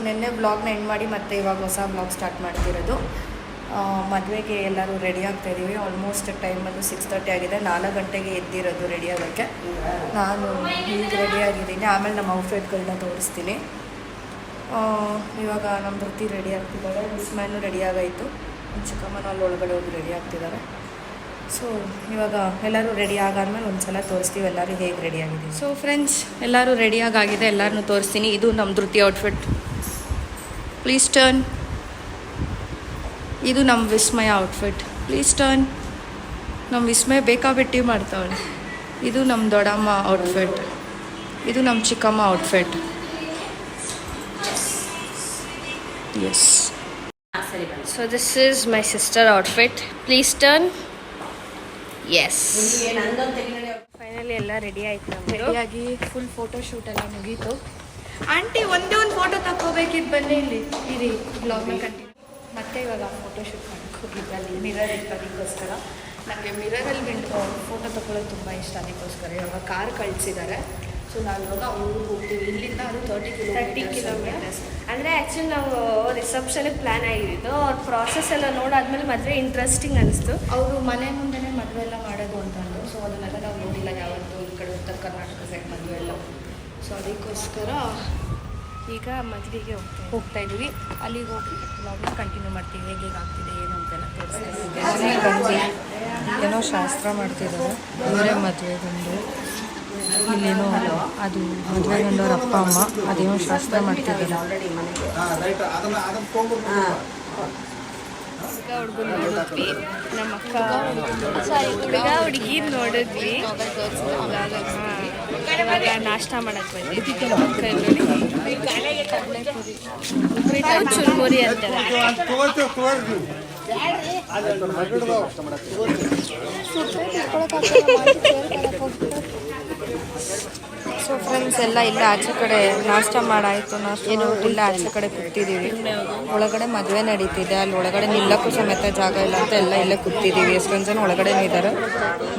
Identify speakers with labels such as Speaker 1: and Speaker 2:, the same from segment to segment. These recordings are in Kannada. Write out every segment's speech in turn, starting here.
Speaker 1: ನಿನ್ನೆ ವ್ಲಾಗ್ನ ಎಂಡ್ ಮಾಡಿ ಮತ್ತೆ ಇವಾಗ ಹೊಸ ವ್ಲಾಗ್ ಸ್ಟಾರ್ಟ್ ಮಾಡ್ತಿರೋದು. ಮದುವೆಗೆ ಎಲ್ಲರೂ ರೆಡಿ ಆಗ್ತಾಯಿದ್ದೀವಿ. ಆಲ್ಮೋಸ್ಟ್ ಟೈಮ್ ಅದು 6:30 ಆಗಿದೆ. 4 ಗಂಟೆಗೆ ಎದ್ದಿರೋದು ರೆಡಿ ಆಗೋಕ್ಕೆ. ನಾನು ಈಗ ರೆಡಿಯಾಗಿದ್ದೀನಿ. ಆಮೇಲೆ ನಮ್ಮ ಔಟ್ಫಿಟ್ಗಳನ್ನ ತೋರಿಸ್ತೀನಿ. ಇವಾಗ ನಮ್ಮ ಧೃತಿ ರೆಡಿ ಆಗ್ತಿದ್ದಾರೆ, ವಿಸ್ಮಯನೂ ರೆಡಿ ಆಗಾಯಿತು, ಚಿಕ್ಕಮ್ಮನ ಅಲ್ಲಿ ಒಳಗಡೆ ಹೋಗಿ ರೆಡಿ ಆಗ್ತಿದ್ದಾರೆ. ಸೊ ಇವಾಗ ಎಲ್ಲರೂ ರೆಡಿ ಆಗಾದ್ಮೇಲೆ ಒಂದು ಸಲ ತೋರಿಸ್ತೀವಿ ಎಲ್ಲರೂ ಹೇಗೆ ರೆಡಿ ಆಗಿದೆ. ಸೊ ಫ್ರೆಂಡ್ಸ್, ಎಲ್ಲರೂ ರೆಡಿಯಾಗಿದೆ, ಎಲ್ಲರನ್ನೂ ತೋರಿಸ್ತೀನಿ. ಇದು ನಮ್ಮ ಧೃತಿ ಔಟ್ಫಿಟ್. Please turn. ಇದು ನಮ್ಮ ವಿಸ್ಮಯ ಔಟ್ಫಿಟ್. Please turn. ನಮ್ಮ ವಿಸ್ಮಯ ಬೇಕಾಬಿಟ್ಟಿ ಮಾಡ್ತಾವಳೆ. ಇದು ನಮ್ಮ ದೊಡ್ಡಮ್ಮ ಔಟ್ಫಿಟ್. ಇದು ನಮ್ಮ ಚಿಕ್ಕಮ್ಮ outfit. Yes. So this is my sister outfit. Please turn. Yes. Finally ಎಲ್ಲ ರೆಡಿ ಆಯ್ತು. ರೆಡಿಯಾಗಿ ಫುಲ್ ಫೋಟೋಶೂಟ್ ಎಲ್ಲ ಮುಗೀತು. ಆಂಟಿ ಒಂದೇ ಒಂದು ಫೋಟೋ ತಗೋಬೇಕಿದ್ದು, ಬನ್ನಿ ಇಲ್ಲಿ ಇರಿ, ಬ್ಲಾಗ್ನ ಕಂಟಿನ್ಯೂ. ಮತ್ತೆ ಇವಾಗ ಫೋಟೋಶೂಟ್ ಮಾಡೋಕ್ಕೆ ಹೋಗಿದ್ದೆ ಅಲ್ಲಿ ಮಿರರ್ ಇಟ್ಕೋದಕ್ಕೋಸ್ಕರ. ನನಗೆ ಮಿರರಲ್ಲಿ ಫೋಟೋ ತಗೊಳ್ಳೋದು ತುಂಬ ಇಷ್ಟ. ಅದಕ್ಕೋಸ್ಕರ ಇವಾಗ ಕಾರ್ ಕಳಿಸಿದ್ದಾರೆ. ಸೊ ನಾವು ಇವಾಗ ಊರಿಗೆ ಹೋಗ್ತೀವಿ. ಇಲ್ಲಿಂದ ಅದು 30 ಕಿಲೋಮೀಟರ್ಸ್. ಅಂದರೆ ಆ್ಯಕ್ಚುಲಿ ನಾವು ರಿಸೆಪ್ಷನ್ಗೆ ಪ್ಲ್ಯಾನ್ ಆಗಿದ್ದು. ಅವ್ರ ಪ್ರಾಸೆಸ್ ಎಲ್ಲ ನೋಡಾದ್ಮೇಲೆ ಮದುವೆ ಇಂಟ್ರೆಸ್ಟಿಂಗ್ ಅನಿಸ್ತು. ಅವರು ಮನೆ ಮುಂದೆನೇ ಮದುವೆ ಎಲ್ಲ ಮಾಡೋದು ಅಂತಂದು. ಸೊ ಅದನ್ನೆಲ್ಲ ನಾವು ನೋಡಿಲ್ಲ ಯಾವತ್ತೂ ಈ ಕಡೆ ಉತ್ತರ ಕರ್ನಾಟಕ ಸೈಡ್ ಮದುವೆ ಎಲ್ಲ. ಸೊ ಅದಕ್ಕೋಸ್ಕರ ಈಗ ಮದುವೆಗೆ ಹೋಗ್ತಾ ಇದ್ದೀವಿ. ಅಲ್ಲಿಗೆ ಹೋಗಿ ವ್ಲಾಗ್ನ ಕಂಟಿನ್ಯೂ ಮಾಡ್ತೀವಿ. ಹೇಗೆ ಆಗ್ತಿದೆ ಏನು ಅಂತೆಲ್ಲ ತೋರಿಸ್ತೀವಿ. ಏನೋ ಶಾಸ್ತ್ರ ಮಾಡ್ತಿದ್ದಾರೆ. ಇವರೇ ಮದುವೆ ಗಂಡು. ಇಲ್ಲೇನೋ ಅದು ಮದುವೆ ಗಂಡವ್ರ ಅಪ್ಪ ಅಮ್ಮ ಅದೇನೋ ಶಾಸ್ತ್ರ ಮಾಡ್ತಿದ್ದಾರೆ. ಹುಡುಗನ ನೋಡಿದ್ವಿ, ನಮ್ಮ ಅಕ್ಕ ಹುಡುಗ ಹುಡುಗಿ ನೋಡಿದ್ವಿ. ಇವಾಗ ನಾಷ್ಟ ಮಾಡಕ್ಕೆ ಬಂದಿದ್ವಿ. ಚುರುಮುರಿ ಅಂತಾರೆ. ಸೊ ಫ್ರೆಂಡ್ಸ್ ಎಲ್ಲ ಇಲ್ಲ ಆಚೆ ಕಡೆ ನಾಷ್ಟ ಮಾಡಾಯಿತು. ನಾಷ್ಟ ಇಲ್ಲ ಆಚೆ ಕಡೆ ಕೂತಿದ್ದೀವಿ. ಒಳಗಡೆ ಮದುವೆ ನಡೀತಿದೆ. ಅಲ್ಲಿ ಒಳಗಡೆ ನಿಲ್ಲಕ್ಕೂ ಸಮೇತ ಜಾಗ ಇಲ್ಲ ಅಂತ ಎಲ್ಲ ಇಲ್ಲೇ ಕೂತಿದ್ದೀವಿ. ಎಷ್ಟೊಂದು ಜನ ಒಳಗಡೆನೇ ಇದ್ದಾರೆ.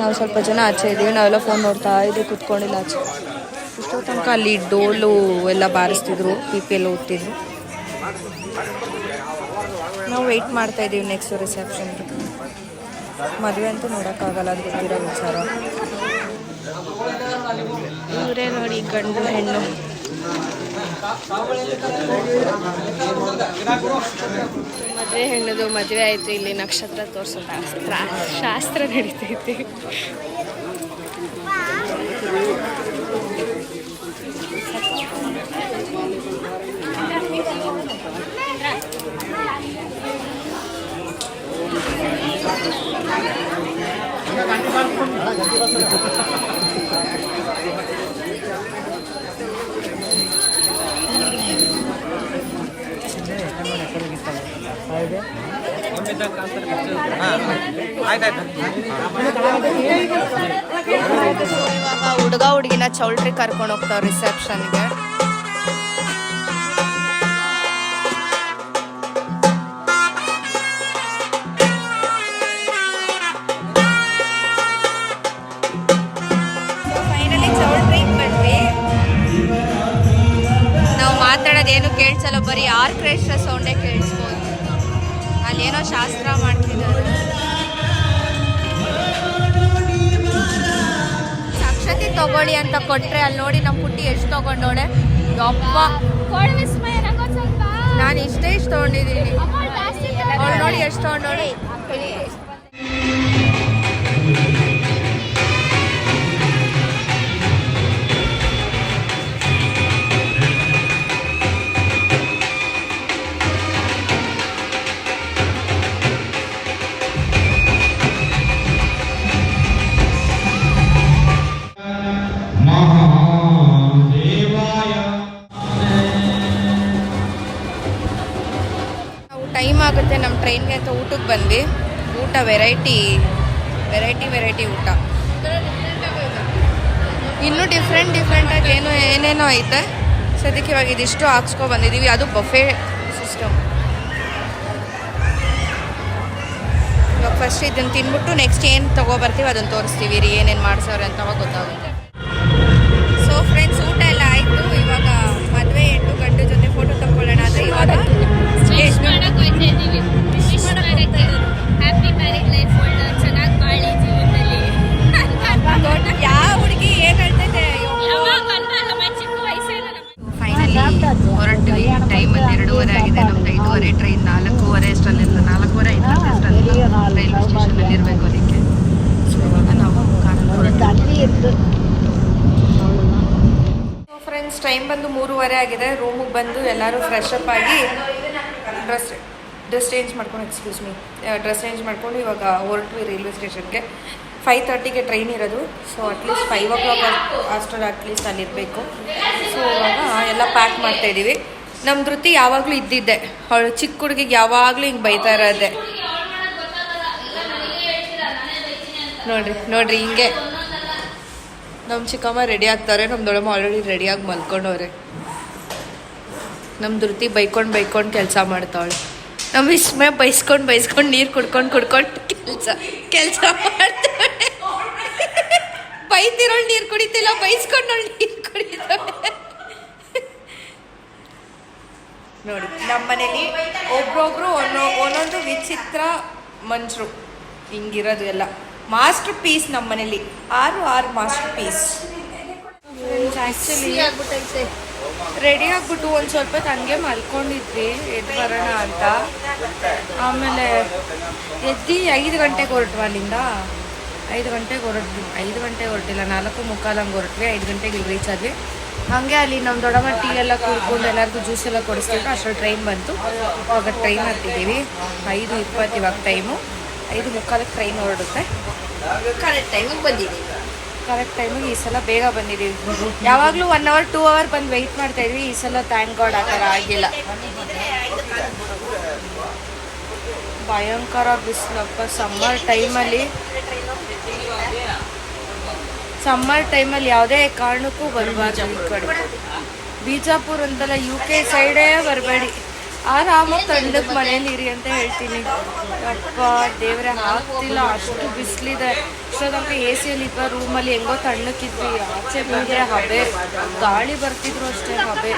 Speaker 1: ನಾವು ಸ್ವಲ್ಪ ಜನ ಆಚೆ ಇದ್ದೀವಿ. ನಾವೆಲ್ಲ ಫೋನ್ ನೋಡ್ತಾ ಇದ್ದೀವಿ, ಕೂತ್ಕೊಂಡಿಲ್ಲ ಆಚೆ. ಇಷ್ಟೋ ತನಕ ಅಲ್ಲಿ ಡೋಲು ಎಲ್ಲ ಬಾರಿಸ್ತಿದ್ರು, ಪಿಪಿ ಎಲ್ಲ ಓದ್ತಿದ್ರು. ನಾವು ವೆಯ್ಟ್ ಮಾಡ್ತಾ ಇದ್ದೀವಿ ನೆಕ್ಸ್ಟ್ ರಿಸೆಪ್ಷನ್ಗೆ. ಮದುವೆ ಅಂತೂ ನೋಡೋಕ್ಕಾಗಲ್ಲ, ಅದು ಗೊತ್ತಿರೋ ವಿಚಾರ. ಇವರೇ ನೋಡಿ ಗಂಡು ಹೆಣ್ಣು. ಮದುವೆ ಹೆಣ್ಣದು ಮದುವೆ ಆಯಿತು. ಇಲ್ಲಿ ನಕ್ಷತ್ರ ತೋರಿಸೋ ಶಾಸ್ತ್ರ ನಡೀತೈತಿ. ಹುಡುಗ ಹುಡುಗಿನ ಚೌಲ್ಟ್ರಿ ಕರ್ಕೊಂಡು ಹೋಗ್ತಾವ ರಿಸೆಪ್ಷನ್ಗೆ. ಫೈನಲಿ ಚೌಲ್ಟ್ರಿಗೆ ಬಂದ್ವಿ. ನಾವು ಮಾತಾಡೋದೇನು ಕೇಳಿಸಲ್ಲ, ಬರೀ ಆರ್ಕೆಸ್ಟ್ರಾ ಸೌಂಡೇ ಕೇಳಿಸ್ಬೋದು. ಅಲ್ಲೇನೋ ಶಾಸ್ತ್ರ ಮಾಡ್ತಿದ್ದಾರೆ. ಸಾಕ್ಷಾತಿ ತಗೊಳ್ಳಿ ಅಂತ ಕೊಟ್ರೆ ಅಲ್ಲಿ ನೋಡಿ ನಮ್ಮ ಪುಟ್ಟಿ ಎಷ್ಟು ತಗೊಂಡೋಳೆ. ಅಪ್ಪ ನಾನು ಇಷ್ಟೇ ಇಷ್ಟು ತಗೊಂಡಿದ್ದೀನಿ. ಅವಳು ನೋಡಿ ಎಷ್ಟು ತಗೊಂಡೋಳೆ. ಟೈಮ್ ಆಗುತ್ತೆ ನಮ್ಮ ಟ್ರೈನ್ಗೆ ಅಂತ ಊಟಕ್ಕೆ ಬಂದ್ವಿ. ಊಟ ವೆರೈಟಿ ಊಟ. ಇನ್ನೂ ಡಿಫ್ರೆಂಟಾಗಿ ಏನೇನೋ ಐತೆ. ಸದ್ಯಕ್ಕೆ ಇವಾಗ ಇದಿಷ್ಟು ಹಾಕ್ಸ್ಕೊ ಬಂದಿದ್ದೀವಿ. ಅದು ಬಫೆ ಸಿಸ್ಟಮ್. ಇವಾಗ ಫಸ್ಟ್ ಇದನ್ನು ತಿಂದ್ಬಿಟ್ಟು ನೆಕ್ಸ್ಟ್ ಏನು ತೊಗೊಬರ್ತೀವಿ ಅದನ್ನು ತೋರಿಸ್ತೀವಿ ರೀ, ಏನೇನು ಮಾಡ್ಸೋರೆ ಅಂತ ಅವಾಗ ಗೊತ್ತಾಗುತ್ತೆ. ಸೊ ಫ್ರೆಂಡ್ಸ್, ಊಟ ಎಲ್ಲ ಆಯಿತು. ಇವಾಗ ಮದುವೆ ಹೆಣ್ಣು ಗಂಡು ಜೊತೆ ಫೋಟೋ ತಗೊಳ್ಳೋಣ ಅಂತ ಹ್ಯಾಪಿ ಮ್ಯಾರಿಡ್ ಲೈಫ್ ಚೆನ್ನಾಗಿ ಬಾಳಿ ಜೀವನದಲ್ಲಿ. ಯಾವ ಹುಡುಗಿ ಏನ್ ಹೇಳ್ತೈತೆ ಫೈನಲಿ ಹೊರಟ್ವಿ. ಟೈಮ್ ಅಲ್ಲಿ 2:30 ಆಗಿದೆ. ನಮ್ದು 5:30 ಟ್ರೈನ್. 4:30 ಅಷ್ಟರಲ್ಲಿಲ್ಲ, 4:30 5 ರೈಲ್ವೆ ಸ್ಟೇಷನ್ ಅಲ್ಲಿ ಇರಬೇಕು ಅದಕ್ಕೆ. ಸೊ ಇವಾಗ ನಾವು ಕಾರಲ್ಲಿ ಹೊರಟ್ವಿ. ಫ್ರೆಂಡ್ಸ್ ಟೈಮ್ ಬಂದು 3:30 ಆಗಿದೆ. ರೂಮಿಗೆ ಬಂದು ಎಲ್ಲರೂ ಫ್ರೆಶ್ ಅಪ್ ಆಗಿ ಡ್ರೆಸ್ ಚೇಂಜ್ ಮಾಡ್ಕೊಂಡು ಡ್ರೆಸ್ ಚೇಂಜ್ ಮಾಡ್ಕೊಂಡು ಇವಾಗ ಹೊರಟ್ವಿ ರೈಲ್ವೆ ಸ್ಟೇಷನ್ಗೆ. 5:30ಗೆ ಟ್ರೈನ್ ಇರೋದು. ಸೊ ಅಟ್ಲೀಸ್ಟ್ 5 o'clock ಅಷ್ಟರಲ್ಲಿ ಅಟ್ಲೀಸ್ಟ್ ಅಲ್ಲಿರಬೇಕು. ಸೊ ಇವಾಗ ಎಲ್ಲ ಪ್ಯಾಕ್ ಮಾಡ್ತಾಯಿದ್ದೀವಿ. ನಮ್ಮ ಧೃತಿ ಯಾವಾಗಲೂ ಇದ್ದಿದ್ದೆ, ಅವಳು ಚಿಕ್ಕ ಹುಡುಗಿಗೆ ಯಾವಾಗಲೂ ಹಿಂಗೆ ಬೈತಾ ಇರೋದೆ. ನೋಡ್ರಿ ಹಿಂಗೆ ನಮ್ಮ ಚಿಕ್ಕಮ್ಮ ರೆಡಿ ಆಗ್ತಾರೆ. ನಮ್ಮ ದೊಡ್ಡಮ್ಮ ಆಲ್ರೆಡಿ ರೆಡಿಯಾಗಿ ಮಲ್ಕೊಂಡವ್ರೆ. ನಮ್ಮ ಧೃತಿ ಬೈಕೊಂಡು ಕೆಲಸ ಮಾಡ್ತಾವಳೆ. ನಮ್ಮ ವಿಸ್ಮಯ ಬೈಸ್ಕೊಂಡು ನೀರು ಕುಡ್ಕೊಂಡು ಕೆಲಸ ಮಾಡ್ತಾಳೆ. ಬೈತಿರೋಳು ನೀರು ಕುಡಿತಿಲ್ಲ, ಬೈಸ್ಕೊಂಡವಳು ನೀರು ಕುಡಿತಾಳೆ. ನೋಡಿ ನಮ್ಮ ಮನೇಲಿ ಒಬ್ರೊಬ್ರು ಒಂದೊಂದು ವಿಚಿತ್ರ ಮನುಷ್ಯರು ಹಿಂಗಿರೋದು ಎಲ್ಲ. ಮಾಸ್ಟರ್ ಪೀಸ್ ನಮ್ಮ ಮನೇಲಿ 6 ಮಾಸ್ಟರ್ ಪೀಸ್. ಆ್ಯಕ್ಚುಲಿ ರೆಡಿ ಆಗ್ಬಿಟ್ಟು ಒಂದು ಸ್ವಲ್ಪ ಹಂಗೆ ಮಲ್ಕೊಂಡಿದ್ವಿ ಎದ್ದು ಬರೋಣ ಅಂತ. ಆಮೇಲೆ ಎದ್ದು 5 ಗಂಟೆಗೆ ಹೊರಟ್ವಿ ಅಲ್ಲಿಂದ. 5 ಗಂಟೆಗೆ ಹೊರಟ್ವಿ. 5 ಗಂಟೆಗೆ ಹೊರಟಿಲ್ಲ, 4:45 ಹಂಗೆ ಹೊರಟ್ವಿ. 5 ಗಂಟೆಗೆ ಇಲ್ಲಿ ರೀಚ್ ಆದ್ವಿ. ಹಾಗೆ ಅಲ್ಲಿ ನಮ್ಮ ದೊಡ್ಡಮ್ಮ ಟೀ ಎಲ್ಲ ಕುಡ್ಕೊಂಡು ಎಲ್ಲರಿಗೂ ಜ್ಯೂಸ್ ಎಲ್ಲ ಕೊಡಿಸ್ತಿದ್ರು. ಅಷ್ಟರಲ್ಲಿ ಟ್ರೈನ್ ಬಂತು. ಇವಾಗ ಟ್ರೈನ್ ಹತ್ತಿದ್ದೀವಿ. 5:20 ಇವಾಗ ಟೈಮು. 5:45ಕ್ಕೆ ಟ್ರೈನ್ ಹೊರಡುತ್ತೆ. ಕರೆಕ್ಟ್ ಟೈಮಿಗೆ ಬಂದಿದ್ದೀವಿ. ಕರೆಕ್ಟ್ ಟೈಮಿಗೆ ಈ ಸಲ ಬೇಗ ಬಂದಿದ್ದೀವಿ. ಯಾವಾಗಲೂ 1 hour 2 hour ಬಂದು ವೆಯ್ಟ್ ಮಾಡ್ತಾಯಿದ್ವಿ. ಈ ಸಲ ಥ್ಯಾಂಕ್ ಗಾಡ್ ಆ ಥರ ಆಗಿಲ್ಲ. ಭಯಂಕರ ಬಿಸಿಲಪ್ಪ. ಸಮ್ಮರ್ ಟೈಮಲ್ಲಿ ಯಾವುದೇ ಕಾರಣಕ್ಕೂ ಬರಬಾರ್ದು ಈ ಕಡೆ. ಬಿಜಾಪುರ ಅಂತಲ್ಲ, UK ಸೈಡೇ ಬರಬೇಡಿ. ಆರಾಮಾಗಿ ತಣ್ಣಗೆ ಮನೇಲಿರಿ ಅಂತ ಹೇಳ್ತೀನಿ. ಅಪ್ಪ ದೇವರೇ ಆಗ್ತಿಲ್ಲ, ಅಷ್ಟು ಬಿಸಿಲಿದೆ. ತನಕ AC ಅಲ್ಲಿ ಇದ್ವ ರೂಮಲ್ಲಿ ಹೆಂಗೋ ತಣ್ಣಕ್ಕಿದ್ವಿ. ಆಚೆ ಬಂದರೆ ಹಬೆ, ಗಾಳಿ ಬರ್ತಿದ್ರು ಅಷ್ಟೇ ಹಬೆ.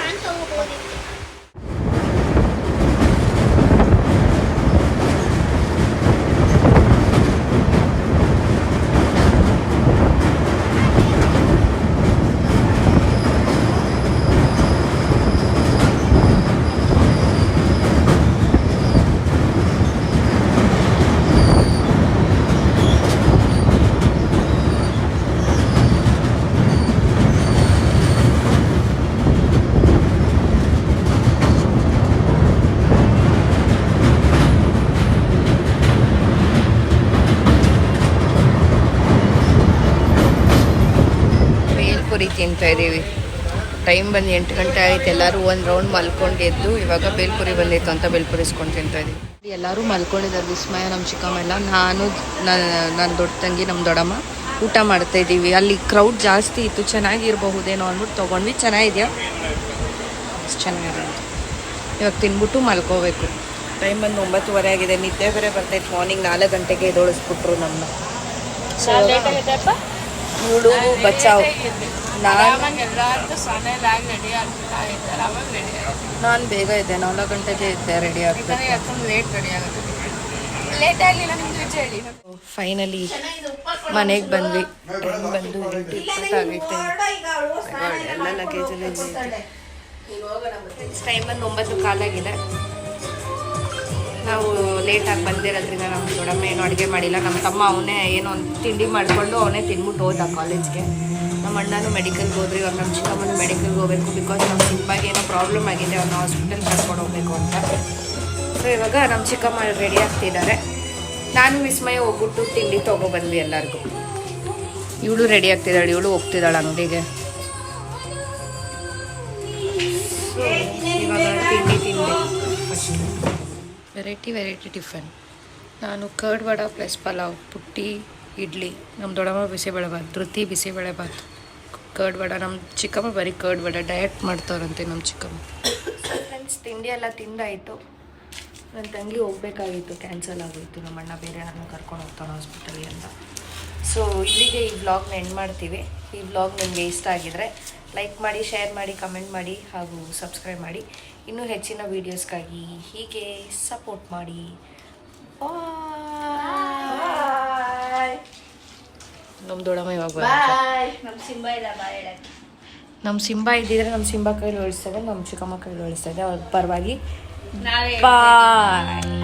Speaker 1: ತಿಂತಾ ಇದ್ದೀವಿ. ಟೈಮ್ ಬಂದು 8 ಗಂಟೆ ಆಯ್ತು. ಎಲ್ಲರೂ ಒಂದು ರೌಂಡ್ ಮಲ್ಕೊಂಡಿದ್ದು ಇವಾಗ ಬೇಲ್ಪುರಿ ಬಂದಿತ್ತು ಅಂತ ಬೇಲ್ಪುರಿ ಇಸ್ಕೊಂಡು ತಿಂತಾ ಇದ್ದೀವಿ. ಎಲ್ಲರೂ ಮಲ್ಕೊಂಡಿದ್ದಾರೆ. ವಿಸ್ಮಯ, ನಮ್ಮ ಚಿಕ್ಕಮ್ಮೆಲ್ಲ, ನಾನು, ನನ್ನ ದೊಡ್ಡ ತಂಗಿ, ನಮ್ಮ ದೊಡ್ಡಮ್ಮ ಊಟ ಮಾಡ್ತಾ ಇದ್ದೀವಿ. ಅಲ್ಲಿ ಕ್ರೌಡ್ ಜಾಸ್ತಿ ಇತ್ತು, ಚೆನ್ನಾಗಿರಬಹುದೇನೋ ಅಂದ್ಬಿಟ್ಟು ತೊಗೊಂಡ್ವಿ. ಚೆನ್ನಾಗಿದೆಯಾ? ಚೆನ್ನಾಗಿದೆ. ಇವಾಗ ತಿನ್ಬಿಟ್ಟು ಮಲ್ಕೋಬೇಕು. ಟೈಮ್ ಬಂದು 9:30 ಆಗಿದೆ. ನಿದ್ದೆ ಬೇರೆ ಬರ್ತೈತೆ. ಮಾರ್ನಿಂಗ್ 4 ಗಂಟೆಗೆ ಎದ್ದೋಳಿಸ್ಬಿಟ್ರು ನಮ್ಮನ್ನ. ನೋಡು ಬಚಾವ್. ನಾನು ಬೇಗ ಇದ್ದೆ, 4 ಗಂಟೆಗೆ ಇದ್ದೆ ರೆಡಿ ಆಗ್ತದೆ. ಫೈನಲಿ ಮನೆಗೆ ಬಂದ್ವಿ. ಟೈಮ್ ಬಂದು 8:20 ಆಗೈತೆ. ಎಲ್ಲ ಲಗೇಜಲ್ಲಿ ಟೈಮ್ ಬಂದು 9:15 ಆಗಿದೆ. ನಾವು ಲೇಟಾಗಿ ಬಂದಿರೋದ್ರಿಂದ ನಮ್ಮ ದೊಡ್ಡಮ್ಮ ಏನೋ ಅಡುಗೆ ಮಾಡಿಲ್ಲ. ನಮ್ಮ ತಮ್ಮ ಅವನೇ ಏನೋ ಒಂದು ತಿಂಡಿ ಮಾಡಿಕೊಂಡು ಅವನೇ ತಿಂದ್ಬಿಟ್ಟು ಹೋದ ಕಾಲೇಜ್ಗೆ. ನಮ್ಮ ಅಣ್ಣನೂ ಮೆಡಿಕಲ್ಗೆ ಹೋದ್ರಿ. ಇವಾಗ ನಮ್ಮ ಚಿಕ್ಕಮ್ಮನೂ ಮೆಡಿಕಲ್ಗೆ ಹೋಗಬೇಕು. ಬಿಕಾಸ್ ನಮ್ಮ ಸಿಂಪಾಗಿ ಏನೋ ಪ್ರಾಬ್ಲಮ್ ಆಗಿದೆ, ಅವ್ರನ್ನ ಹಾಸ್ಪಿಟಲ್ ಕರ್ಕೊಂಡು ಹೋಗಬೇಕು ಅಂತ. ಸೊ ಇವಾಗ ನಮ್ಮ ಚಿಕ್ಕಮ್ಮ ರೆಡಿ ಆಗ್ತಿದ್ದಾರೆ. ನಾನು ವಿಸ್ಮಯ ಹೋಗ್ಬಿಟ್ಟು ತಿಂಡಿ ತೊಗೊಬಂದ್ವಿ ಎಲ್ಲರಿಗೂ. ಇವಳು ರೆಡಿ ಆಗ್ತಿದ್ದಾಳೆ, ಇವಳು ಹೋಗ್ತಿದ್ದಾಳೆ ಅಂಗಡಿಗೆ. ಇವಾಗ ತಿಂಡಿ ವೆರೈಟಿ ಟಿಫನ್. ನಾನು ಕರ್ಡ್ ವಡ ಪ್ಲಸ್ ಪಲಾವ್, ಪುಟ್ಟಿ ಇಡ್ಲಿ, ನಮ್ಮ ದೊಡ್ಡಮ್ಮ ಬಿಸಿಬೇಳೆಬಾತು, ಧೃತಿ ಬಿಸಿಬೇಳೆಬಾತು, ಕರ್ಡ್ ವಡ. ನಮ್ಮ ಚಿಕ್ಕಮ್ಮ ಬರೀ ಕರ್ಡ್ ವಡ ಡಯಟ್ ಮಾಡ್ತಾರಂತೆ ನಮ್ಮ ಚಿಕ್ಕಮ್ಮ. ಫ್ರೆಂಡ್ಸ್ ತಿಂಡಿ ಎಲ್ಲ ತಿಂದಾಯಿತು. ನನ್ನ ತಂಗಿ ಹೋಗ್ಬೇಕಾಗಿತ್ತು, ಕ್ಯಾನ್ಸಲ್ ಆಗೋಯಿತು. ನಮ್ಮ ಅಣ್ಣ ಬೇರೆ ನನ್ನ ಕರ್ಕೊಂಡು ಹೋಗ್ತಾನೆ ಹಾಸ್ಪಿಟಲ್ಗೆ ಅಂತ. ಸೊ ಇಲ್ಲಿಗೆ ಈ ವ್ಲಾಗ್ನ ಎಂಡ್ ಮಾಡ್ತೀವಿ. ಈ ವ್ಲಾಗ್ ನಿಮಗೆ ಇಷ್ಟ ಆಗಿದರೆ ಲೈಕ್ ಮಾಡಿ, ಶೇರ್ ಮಾಡಿ, ಕಮೆಂಟ್ ಮಾಡಿ ಹಾಗೂ ಸಬ್ಸ್ಕ್ರೈಬ್ ಮಾಡಿ. ಇನ್ನೂ ಹೆಚ್ಚಿನ ವೀಡಿಯೋಸ್ಗಾಗಿ ಹೀಗೆ ಸಪೋರ್ಟ್ ಮಾಡಿ. ಬಾಯ್. ನಮ್ಮ ದೊಡ್ಡಮ್ಮ ಇವಾಗ ನಮ್ಮ ಸಿಂಬಾ ಇದ್ದಿದ್ರೆ ನಮ್ಮ ಸಿಂಬಾ ಕೈಲಿ ಹೊಳಿಸ್ತಾ ಇದೆ, ನಮ್ಮ ಚಿಕ್ಕಮ್ಮ ಕೈಲಿ ಹೊಳಿಸ್ತಾ ಇದೆ. ಅವ್ರ ಪರವಾಗಿ ಬಾಯ್.